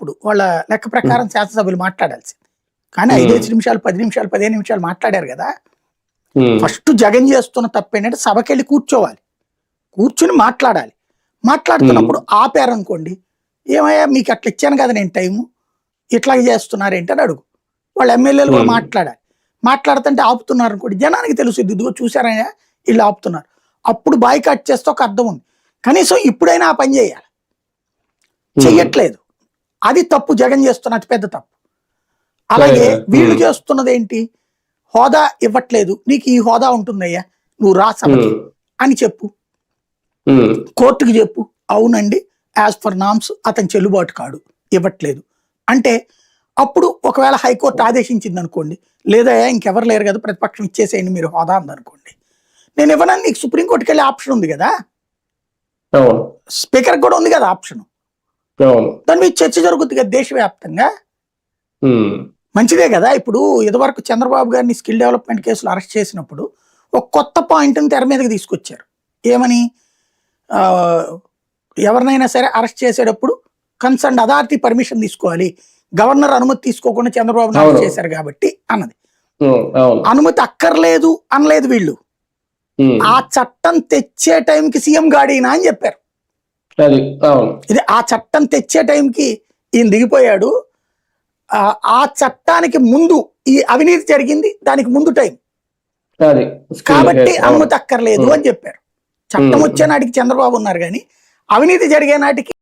అప్పుడు వాళ్ళ లెక్క ప్రకారం శాసనసభ్యులు మాట్లాడాల్సింది. కానీ 5 నిమిషాలు 10 నిమిషాలు 15 నిమిషాలు మాట్లాడారు కదా. ఫస్ట్ జగన్ చేస్తున్న తప్పు ఏంటంటే సభకెళ్ళి కూర్చోవాలి, కూర్చుని మాట్లాడాలి. మాట్లాడుతున్నప్పుడు ఆపారనుకోండి, ఏమయ్యా మీకు అట్లా ఇచ్చాను కదా నేను టైము, ఇట్లాగే చేస్తున్నారేంటి అని అడుగు. వాళ్ళ ఎమ్మెల్యేలు కూడా మాట్లాడాలి. మాట్లాడుతుంటే ఆపుతున్నారు అనుకోండి, జనానికి తెలుసు ఇదిగో చూసారయ్యా వీళ్ళు ఆపుతున్నారు. అప్పుడు బాయ్కాట్ చేస్తే ఒక అర్థం ఉంది. కనీసం ఇప్పుడైనా ఆ పని చేయాలి, చెయ్యట్లేదు. అది తప్పు, జగన్ చేస్తున్న అతిపెద్ద తప్పు. అలాగే వీళ్ళు చేస్తున్నది ఏంటి, హోదా ఇవ్వట్లేదు, నీకు ఈ హోదా ఉంటుందయ్యా నువ్వు రా సభకి అని చెప్పు, కోర్టుకి చెప్పు, అవునండి యాజ్ పర్ నామ్స్ అతని చెల్లుబాటు కాడు, ఇవ్వట్లేదు అంటే అప్పుడు ఒకవేళ హైకోర్టు ఆదేశించింది అనుకోండి, లేదా ఇంకెవరు లేరు కదా ప్రతిపక్షం ఇచ్చేసేయండి మీరు హోదా ఉందనుకోండి, నేను ఇవ్వనని నీకు సుప్రీంకోర్టుకి వెళ్ళే ఆప్షన్ ఉంది కదా, స్పీకర్ కూడా ఉంది కదా ఆప్షన్. దాని మీద చర్చ జరుగుతుంది కదా దేశవ్యాప్తంగా, మంచిదే కదా. ఇప్పుడు ఇదివరకు చంద్రబాబు గారిని స్కిల్ డెవలప్మెంట్ కేసులు అరెస్ట్ చేసినప్పుడు ఒక కొత్త పాయింట్ని తెర మీదకి తీసుకొచ్చారు. ఏమని, ఎవరినైనా సరే అరెస్ట్ చేసేటప్పుడు కన్సర్న్ అథారిటీ పర్మిషన్ తీసుకోవాలి, గవర్నర్ అనుమతి తీసుకోకుండా చంద్రబాబుని అరెస్ట్ చేశారు కాబట్టి అన్నది. అనుమతి అక్కర్లేదు అనలేదు వీళ్ళు, ఆ చట్టం తెచ్చే టైంకి సీఎం గాడినా అని చెప్పారు. ఇది ఆ చట్టం తెచ్చే టైంకి ఈయన దిగిపోయాడు, ఆ చట్టానికి ముందు ఈ అవినీతి జరిగింది, దానికి ముందు టైం కాబట్టి అనుమతి అక్కర్లేదు అని చెప్పారు. చట్టం వచ్చే నాటికి చంద్రబాబు ఉన్నారు కానీ అవినీతి జరిగే నాటికి